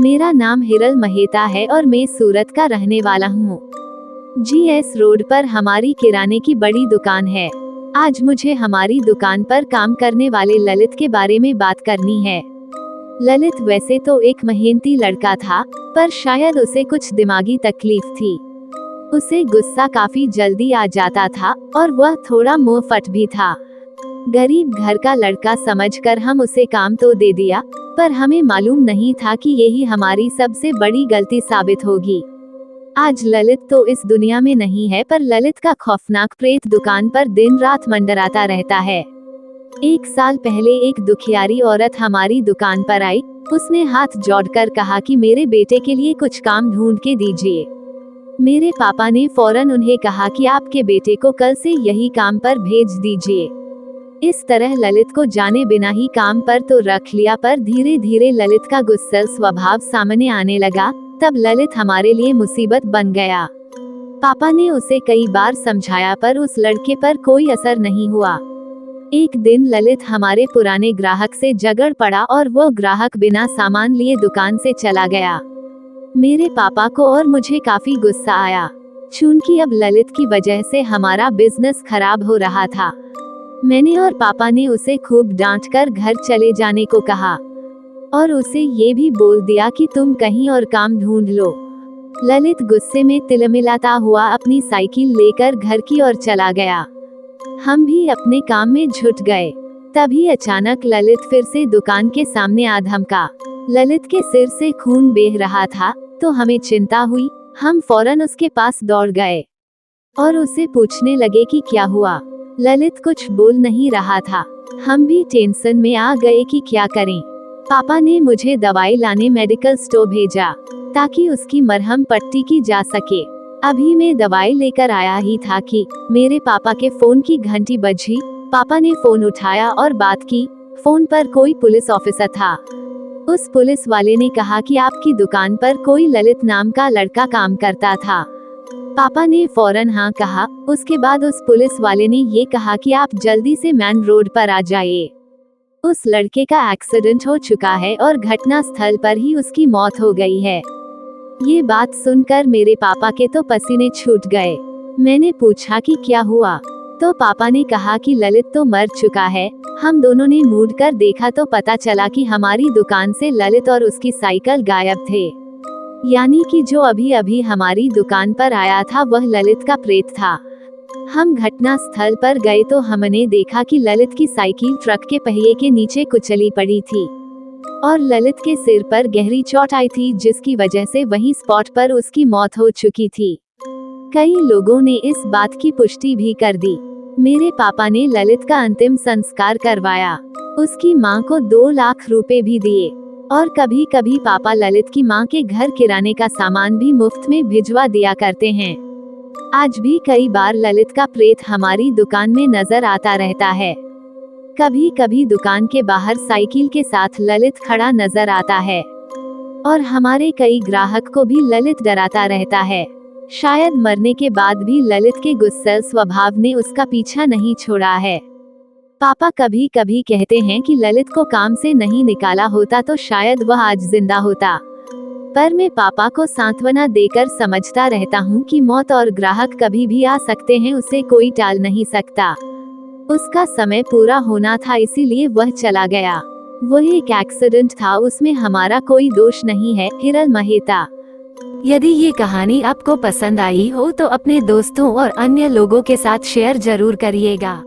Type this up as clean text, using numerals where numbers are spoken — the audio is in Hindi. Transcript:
मेरा नाम हिरल महेता है और मैं सूरत का रहने वाला हूँ। GS रोड पर हमारी किराने की बड़ी दुकान है। आज मुझे हमारी दुकान पर काम करने वाले ललित के बारे में बात करनी है। ललित वैसे तो एक मेहनती लड़का था, पर शायद उसे कुछ दिमागी तकलीफ थी। उसे गुस्सा काफी जल्दी आ जाता था और वह थोड़ा मुंहफट भी था। गरीब घर का लड़का समझकर हम उसे काम तो दे दिया, पर हमें मालूम नहीं था कि यही हमारी सबसे बड़ी गलती साबित होगी। आज ललित तो इस दुनिया में नहीं है, पर ललित का खौफनाक प्रेत दुकान पर दिन रात मंडराता रहता है। 1 साल पहले एक दुखियारी औरत हमारी दुकान पर आई। उसने हाथ जोड़कर कहा कि मेरे बेटे के लिए कुछ काम ढूंढ के दीजिए। मेरे पापा ने फौरन उन्हें कहा कि आपके बेटे को कल से यही काम पर भेज दीजिए। इस तरह ललित को जाने बिना ही काम पर तो रख लिया, पर धीरे धीरे ललित का गुस्सैल स्वभाव सामने आने लगा। तब ललित हमारे लिए मुसीबत बन गया। पापा ने उसे कई बार समझाया, पर उस लड़के पर कोई असर नहीं हुआ। एक दिन ललित हमारे पुराने ग्राहक से झगड़ पड़ा और वो ग्राहक बिना सामान लिए दुकान से चला गया। मेरे पापा को और मुझे काफी गुस्सा आया, चूंकि अब ललित की वजह से हमारा बिजनेस खराब हो रहा था। मैंने और पापा ने उसे खूब डांटकर घर चले जाने को कहा और उसे ये भी बोल दिया कि तुम कहीं और काम ढूंढ लो। ललित गुस्से में तिलमिलाता हुआ अपनी साइकिल लेकर घर की ओर चला गया। हम भी अपने काम में जुट गए। तभी अचानक ललित फिर से दुकान के सामने आ धमका। ललित के सिर से खून बह रहा था, तो हमें चिंता हुई। हम फौरन उसके पास दौड़ गए और उसे पूछने लगे कि क्या हुआ। ललित कुछ बोल नहीं रहा था। हम भी टेंशन में आ गए कि क्या करें। पापा ने मुझे दवाई लाने मेडिकल स्टोर भेजा ताकि उसकी मरहम पट्टी की जा सके। अभी मैं दवाई लेकर आया ही था कि मेरे पापा के फोन की घंटी बजी। पापा ने फोन उठाया और बात की। फोन पर कोई पुलिस ऑफिसर था। उस पुलिस वाले ने कहा कि आपकी दुकान पर कोई ललित नाम का लड़का काम करता था। पापा ने फौरन हाँ कहा। उसके बाद उस पुलिस वाले ने ये कहा कि आप जल्दी से मैन रोड पर आ जाइए। उस लड़के का एक्सीडेंट हो चुका है और घटना स्थल पर ही उसकी मौत हो गई है। ये बात सुनकर मेरे पापा के तो पसीने छूट गए। मैंने पूछा कि क्या हुआ, तो पापा ने कहा कि ललित तो मर चुका है। हम दोनों ने मुड़ कर देखा तो पता चला कि हमारी दुकान से ललित और उसकी साइकिल गायब थे। यानी कि जो अभी अभी हमारी दुकान पर आया था वह ललित का प्रेत था। हम घटना स्थल पर गए तो हमने देखा कि ललित की साइकिल ट्रक के पहिए के नीचे कुचली पड़ी थी और ललित के सिर पर गहरी चोट आई थी, जिसकी वजह से वहीं स्पॉट पर उसकी मौत हो चुकी थी। कई लोगों ने इस बात की पुष्टि भी कर दी। मेरे पापा ने ललित का अंतिम संस्कार करवाया। उसकी मां को 2 लाख रुपए भी दिए और कभी कभी पापा ललित की मां के घर किराने का सामान भी मुफ्त में भिजवा दिया करते हैं। आज भी कई बार ललित का प्रेत हमारी दुकान में नजर आता रहता है। कभी कभी दुकान के बाहर साइकिल के साथ ललित खड़ा नजर आता है और हमारे कई ग्राहक को भी ललित डराता रहता है। शायद मरने के बाद भी ललित के गुस्सैल स्वभाव ने उसका पीछा नहीं छोड़ा है। पापा कभी कभी कहते हैं कि ललित को काम से नहीं निकाला होता तो शायद वह आज जिंदा होता, पर मैं पापा को सांत्वना देकर समझता रहता हूँ कि मौत और ग्राहक कभी भी आ सकते हैं, उसे कोई टाल नहीं सकता। उसका समय पूरा होना था, इसीलिए वह चला गया। वह एक एक्सीडेंट था, उसमें हमारा कोई दोष नहीं है। हिरल महेता। यदि ये कहानी आपको पसंद आई हो तो अपने दोस्तों और अन्य लोगों के साथ शेयर जरूर करिएगा।